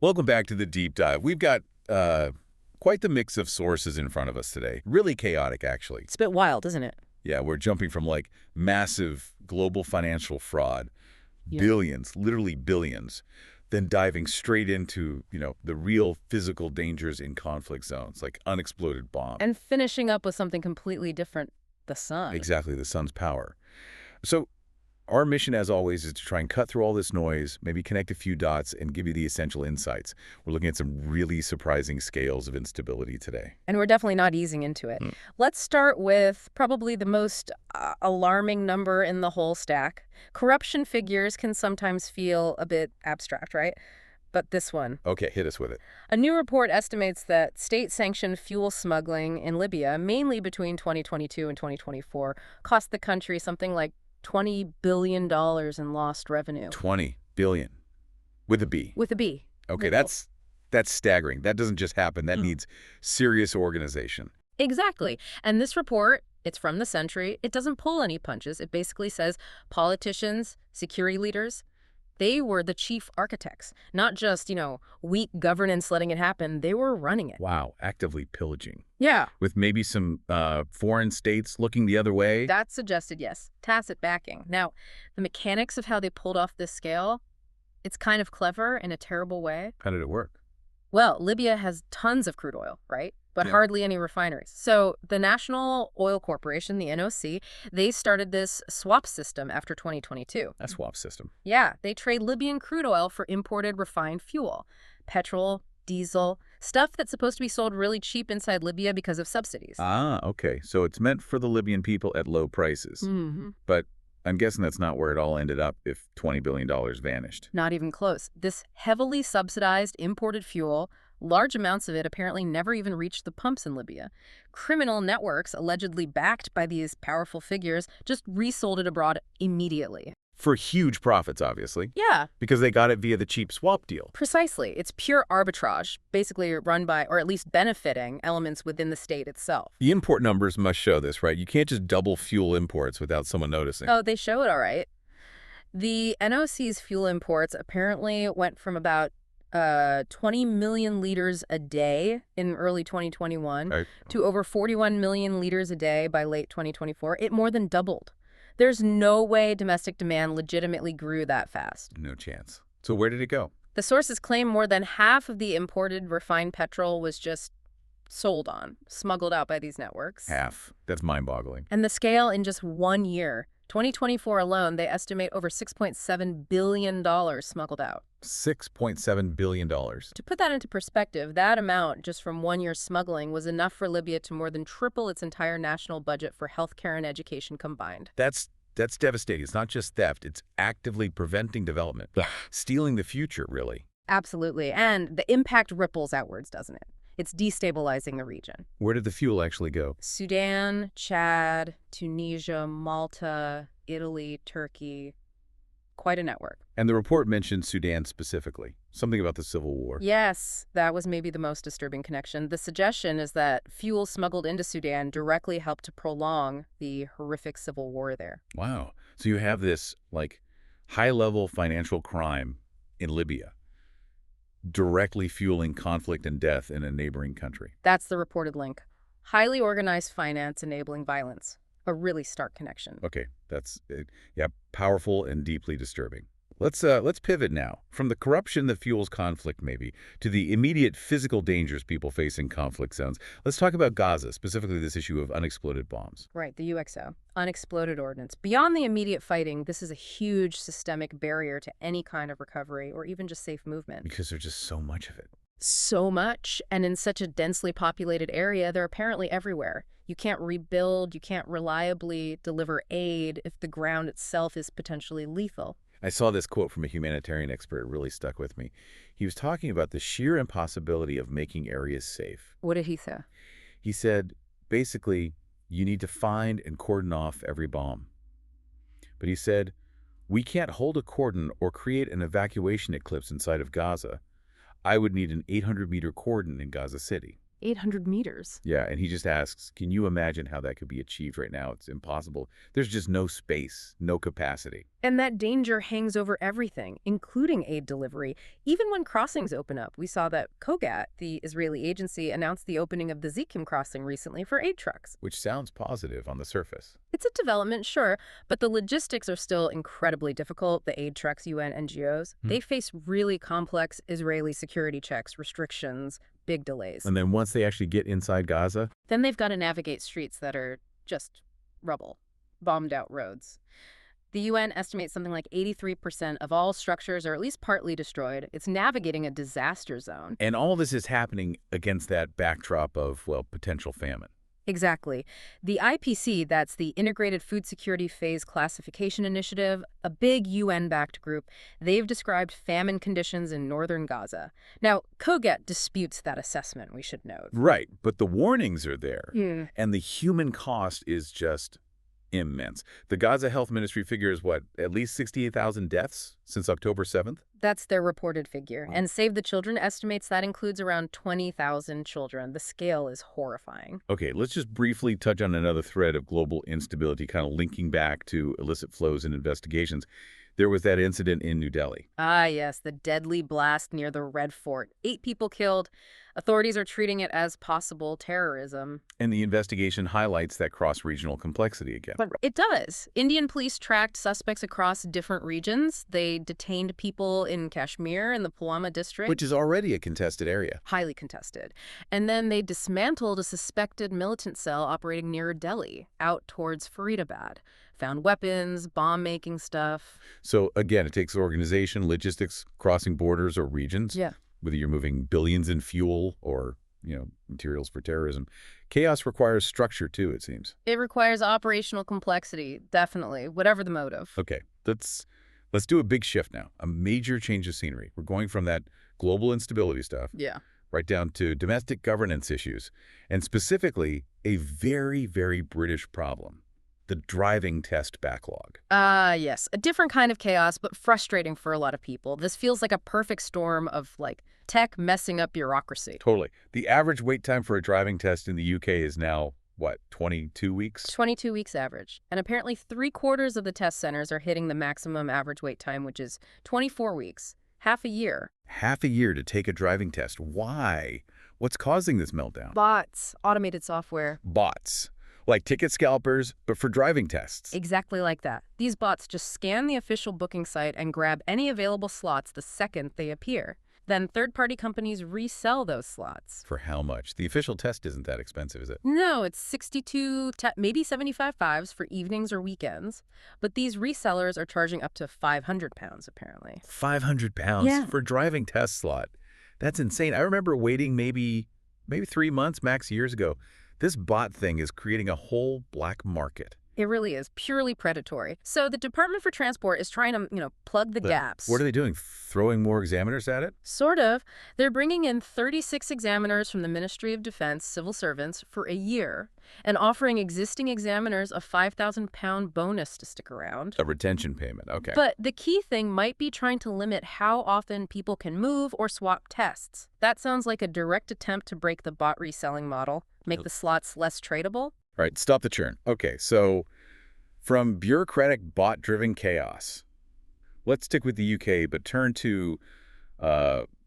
Welcome back to the deep dive. We've got quite the mix of sources in front of us today. Really chaotic, actually. It's a bit wild, isn't it? Yeah, we're jumping from like massive global financial fraud, Yeah. billions, literally billions, then diving straight into, the real physical dangers in conflict zones, like unexploded bombs. And finishing up with something completely different, the sun. Exactly, the sun's power. So our mission, as always, is to try and cut through all this noise, maybe connect a few dots, and give you the essential insights. We're looking at some really surprising scales of instability today. And we're definitely not easing into it. Let's start with probably the most alarming number in the whole stack. Corruption figures can sometimes feel a bit abstract, right? But this one. Okay, hit us with it. A new report estimates that state-sanctioned fuel smuggling in Libya, mainly between 2022 and 2024, cost the country something like $20 billion in lost revenue. 20 billion. With a B. With a B. Okay, that's staggering. That doesn't just happen. That needs serious organization. Exactly. And this report, it's from the Century. It doesn't pull any punches. It basically says politicians, security leaders, they were the chief architects. Not just, weak governance letting it happen. They were running it. Wow, actively pillaging. Yeah. With maybe some foreign states looking the other way. That suggested, yes, tacit backing. Now, the mechanics of how they pulled off this scale, it's kind of clever in a terrible way. How did it work? Well, Libya has tons of crude oil, right? But Yeah. hardly any refineries. So the National Oil Corporation, the NOC, they started this swap system after 2022. That swap system. Yeah, they trade Libyan crude oil for imported refined fuel. Petrol, diesel, stuff that's supposed to be sold really cheap inside Libya because of subsidies. Ah, okay. So it's meant for the Libyan people at low prices. But I'm guessing that's not where it all ended up if $20 billion vanished. Not even close. This heavily subsidized imported fuel, large amounts of it apparently never even reached the pumps in Libya. Criminal networks, allegedly backed by these powerful figures, just resold it abroad immediately. For huge profits, obviously. Yeah, Because they got it via the cheap swap deal. precisely. It's pure arbitrage, basically run by, or at least benefiting, elements within the state itself. The import numbers must show this, right? You can't just double fuel imports without someone noticing. Oh, they show it all right. The NOC's fuel imports apparently went from about 20 million liters a day in early 2021 Right. to over 41 million liters a day by late 2024. It more than doubled. There's no way domestic demand legitimately grew that fast. No chance. So where did it go? The sources claim more than half of the imported refined petrol was just sold on, smuggled out by these networks. Half. That's mind-boggling. And the scale in just 1 year, 2024 alone, they estimate over $6.7 billion smuggled out. $6.7 billion. To put that into perspective, that amount just from 1 year smuggling was enough for Libya to more than triple its entire national budget for healthcare and education combined. That's devastating. It's not just theft. It's actively preventing development. Stealing the future, really. Absolutely. And the impact ripples outwards, doesn't it? It's destabilizing the region. Where did the fuel actually go? Sudan, Chad, Tunisia, Malta, Italy, Turkey. Quite a network. And the report mentioned Sudan specifically. Something about the civil war. Yes, that was maybe the most disturbing connection. The suggestion is that fuel smuggled into Sudan directly helped to prolong the horrific civil war there. Wow. So you have this, high-level financial crime in Libya directly fueling conflict and death in a neighboring country. That's the reported link. Highly organized finance enabling violence. A really stark connection. Okay, that's powerful and deeply disturbing. Let's pivot now from the corruption that fuels conflict, maybe, to the immediate physical dangers people face in conflict zones. Let's talk about Gaza, specifically this issue of unexploded bombs. Right, the UXO, unexploded ordnance. Beyond the immediate fighting, this is a huge systemic barrier to any kind of recovery or even just safe movement. Because there's just so much of it. So much, and in such a densely populated area, they're apparently everywhere. You can't rebuild, you can't reliably deliver aid if the ground itself is potentially lethal. I saw this quote from a humanitarian expert. It really stuck with me. He was talking about the sheer impossibility of making areas safe. What did he say? He said, basically, you need to find and cordon off every bomb. But he said, we can't hold a cordon or create an evacuation eclipse inside of Gaza. I would need an 800-meter cordon in Gaza City. 800 meters. Yeah, and he just asks, can you imagine how that could be achieved right now? It's impossible. There's just no space, no capacity. And that danger hangs over everything, including aid delivery. Even when crossings open up, we saw that Kogat, the Israeli agency, announced the opening of the Zikim crossing recently for aid trucks. Which sounds positive on the surface. It's a development, sure, but the logistics are still incredibly difficult. The aid trucks, UN NGOs, they face really complex Israeli security checks, restrictions, big delays. And then once they actually get inside Gaza, Then they've got to navigate streets that are just rubble, bombed out roads. The UN estimates something like 83% of all structures are at least partly destroyed. It's navigating a disaster zone. and all this is happening against that backdrop of, well, potential famine. Exactly. The IPC, that's the Integrated Food Security Phase Classification Initiative, a big UN-backed group, they've described famine conditions in northern Gaza. Now, Koget disputes that assessment, we should note. Right, but the warnings are there, Hmm. and the human cost is just immense. The Gaza Health Ministry figures, what, at least 68,000 deaths since October 7th? That's their reported figure. Wow. And Save the Children estimates that includes around 20,000 children. The scale is horrifying. Okay, let's just briefly touch on another thread of global instability, kind of linking back to illicit flows and investigations. There was that incident in New Delhi. Ah, yes, the deadly blast near the Red Fort. 8 people killed. Authorities are treating it as possible terrorism. And the investigation highlights that cross-regional complexity again. It does. Indian police tracked suspects across different regions. They detained people in Kashmir in the Pulwama district. Which is already a contested area. Highly contested. And then they dismantled a suspected militant cell operating near Delhi, out towards Faridabad. Found weapons, bomb-making stuff. So again, it takes organization, logistics, crossing borders or regions. Yeah. Whether you're moving billions in fuel or, materials for terrorism. Chaos requires structure too, it seems. It requires operational complexity, definitely, whatever the motive. Okay, let's do a big shift now. A major change of scenery. We're going from that global instability stuff Yeah. right down to domestic governance issues, and specifically a very, very British problem. The driving test backlog. Yes. A different kind of chaos, but frustrating for a lot of people. This feels like a perfect storm of, tech messing up bureaucracy. Totally. The average wait time for a driving test in the UK is now, what, 22 weeks? 22 weeks average. And apparently 3/4 of the test centers are hitting the maximum average wait time, which is 24 weeks. Half a year. Half a year to take a driving test. Why? What's causing this meltdown? Bots. Automated software. Bots. Like ticket scalpers, but for driving tests. Exactly like that. These bots just scan the official booking site and grab any available slots the second they appear. Then third-party companies resell those slots. For how much? The official test isn't that expensive, is it? No, it's 62, maybe 75 fives for evenings or weekends. But these resellers are charging up to £500, apparently. £500 Yeah. for a driving test slot. That's insane. I remember waiting maybe 3 months max years ago. This bot thing is creating a whole black market. It really is purely predatory. So the Department for Transport is trying to, plug the But gaps. what are they doing? Throwing more examiners at it? Sort of. They're bringing in 36 examiners from the Ministry of Defense, civil servants, for a year, and offering existing examiners a £5,000 bonus to stick around. A retention payment. Okay. But the key thing might be trying to limit how often people can move or swap tests. That sounds like a direct attempt to break the bot reselling model, make the slots less tradable. All right, stop the churn. Okay, so from bureaucratic bot-driven chaos, let's stick with the UK, but turn to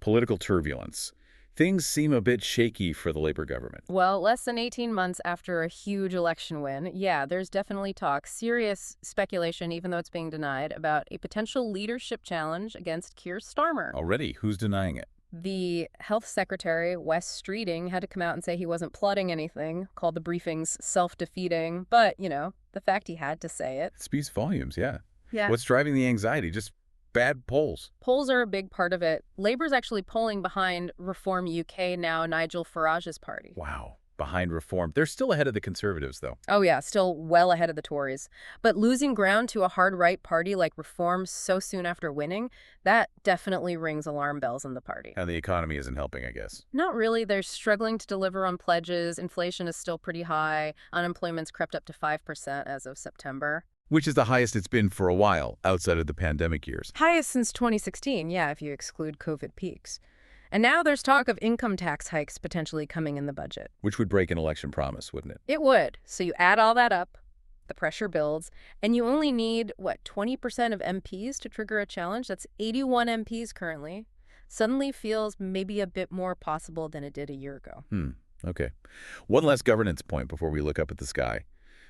political turbulence. Things seem a bit shaky for the Labour government. Well, less than 18 months after a huge election win, yeah, there's definitely talk, serious speculation, even though it's being denied, about a potential leadership challenge against Keir Starmer. Already, who's denying it? The health secretary, Wes Streeting, had to come out and say he wasn't plotting anything, called the briefings self-defeating, but, the fact he had to say it. It speaks volumes, yeah. Yeah. What's driving the anxiety? Just bad polls. Polls are a big part of it. Labour's actually polling behind Reform UK now, Nigel Farage's party. Wow. Behind Reform. They're still ahead of the Conservatives, though. Oh yeah, still well ahead of the Tories. But losing ground to a hard-right party like Reform so soon after winning, that definitely rings alarm bells in the party. And the economy isn't helping, I guess. Not really. They're struggling to deliver on pledges. Inflation is still pretty high. Unemployment's crept up to 5% as of September. Which is the highest it's been for a while, outside of the pandemic years. Highest since 2016, yeah, if you exclude COVID peaks. And now there's talk of income tax hikes potentially coming in the budget. Which would break an election promise, wouldn't it? It would. So you add all that up, the pressure builds, and you only need, 20% of MPs to trigger a challenge? That's 81 MPs currently. Suddenly feels maybe a bit more possible than it did a year ago. Okay. One last governance point before we look up at the sky.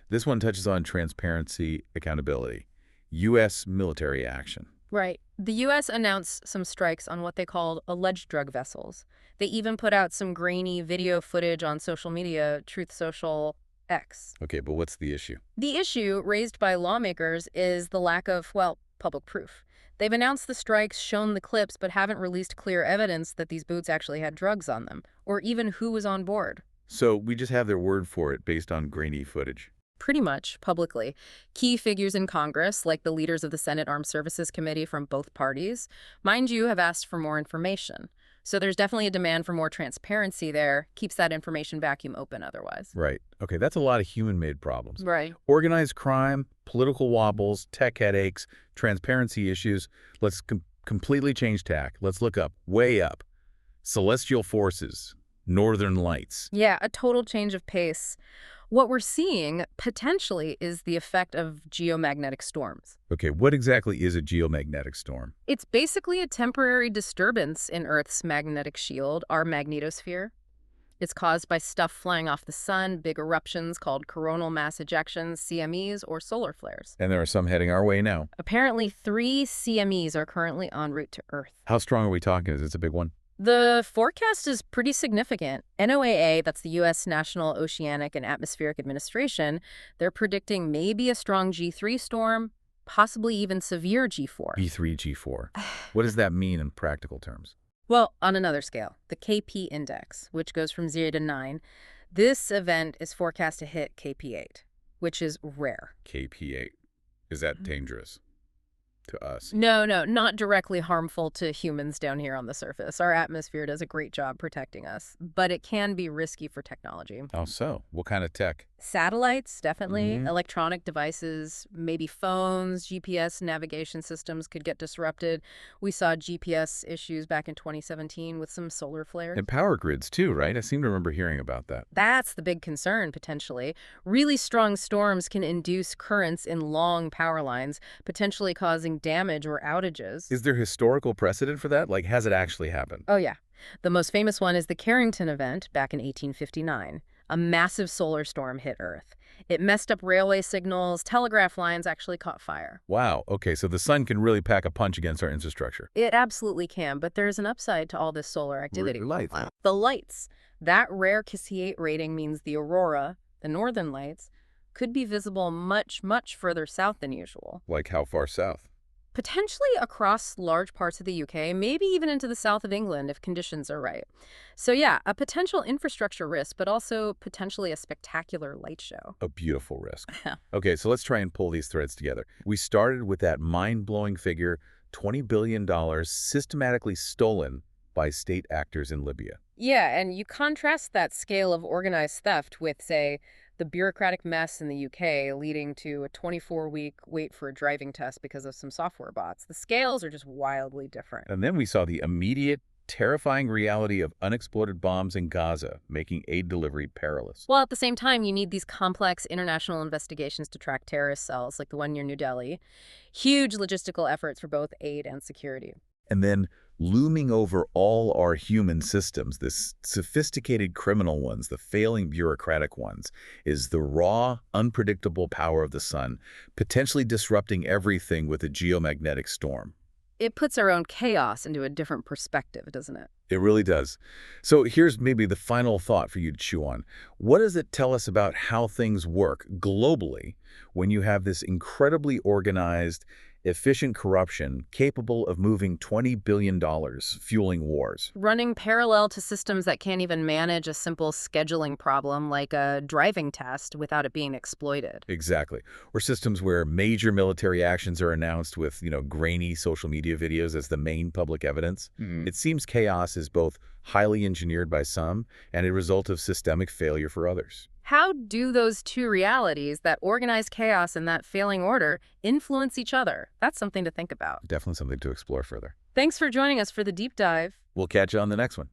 This one touches on transparency, accountability, U.S. military action. Right. The U.S. announced some strikes on what they called alleged drug vessels. They even put out some grainy video footage on social media, Truth Social X. Okay, but what's the issue? The issue raised by lawmakers is the lack of, public proof. They've announced the strikes, shown the clips, but haven't released clear evidence that these boats actually had drugs on them, or even who was on board. So we just have their word for it based on grainy footage. Pretty much, publicly. Key figures in Congress, like the leaders of the Senate Armed Services Committee from both parties, mind you, have asked for more information. So there's definitely a demand for more transparency there. Keeps that information vacuum open otherwise. Right. Okay, that's a lot of human-made problems. Right. Organized crime, political wobbles, tech headaches, transparency issues. Let's completely change tack. Let's look up, way up. Celestial forces, northern lights. Yeah, a total change of pace. What we're seeing, potentially, is the effect of geomagnetic storms. Okay, what exactly is a geomagnetic storm? It's basically a temporary disturbance in Earth's magnetic shield, our magnetosphere. It's caused by stuff flying off the sun, big eruptions called coronal mass ejections, CMEs, or solar flares. And there are some heading our way now. Apparently, 3 CMEs are currently en route to Earth. How strong are we talking? Is this a big one? The forecast is pretty significant. NOAA, that's the U.S. National Oceanic and Atmospheric Administration, they're predicting maybe a strong G3 storm, possibly even severe G4. B3, G4. What does that mean in practical terms? Well, on another scale, the KP index, which goes from 0 to 9, this event is forecast to hit KP8, which is rare. KP8. Is that dangerous to us? No, not directly harmful to humans down here on the surface. Our atmosphere does a great job protecting us, but it can be risky for technology. How so? What kind of tech? Satellites, definitely. Electronic devices, maybe phones, GPS navigation systems could get disrupted. We saw GPS issues back in 2017 with some solar flares. And power grids too, right? I seem to remember hearing about that. That's the big concern, potentially. Really strong storms can induce currents in long power lines, potentially causing damage or outages. Is there historical precedent for that? Like, has it actually happened? Oh, yeah. The most famous one is the Carrington event back in 1859. A massive solar storm hit Earth. It messed up railway signals, telegraph lines actually caught fire. Wow, okay, so the sun can really pack a punch against our infrastructure. It absolutely can, but there's an upside to all this solar activity. Lights. The lights. That rare KC8 rating means the aurora, the northern lights, could be visible much, much further south than usual. Like how far south? Potentially across large parts of the UK, maybe even into the south of England if conditions are right. So yeah, a potential infrastructure risk, but also potentially a spectacular light show. A beautiful risk. Okay, so let's try and pull these threads together. We started with that mind-blowing figure, $20 billion systematically stolen by state actors in Libya. Yeah, and you contrast that scale of organized theft with, say, the bureaucratic mess in the UK leading to a 24-week wait for a driving test because of some software bots. The scales are just wildly different. And then we saw the immediate, terrifying reality of unexploded bombs in Gaza, making aid delivery perilous. Well, at the same time, you need these complex international investigations to track terrorist cells, like the one near New Delhi. Huge logistical efforts for both aid and security. And then looming over all our human systems, this sophisticated criminal ones, the failing bureaucratic ones, is the raw, unpredictable power of the sun, potentially disrupting everything with a geomagnetic storm. It puts our own chaos into a different perspective, doesn't it? It really does. So here's maybe the final thought for you to chew on. What does it tell us about how things work globally when you have this incredibly organized, efficient corruption capable of moving $20 billion, fueling wars? Running parallel to systems that can't even manage a simple scheduling problem like a driving test without it being exploited. Exactly. Or systems where major military actions are announced with, grainy social media videos as the main public evidence. It seems chaos is both highly engineered by some and a result of systemic failure for others. How do those two realities, that organized chaos and that failing order, influence each other? That's something to think about. Definitely something to explore further. Thanks for joining us for the deep dive. We'll catch you on the next one.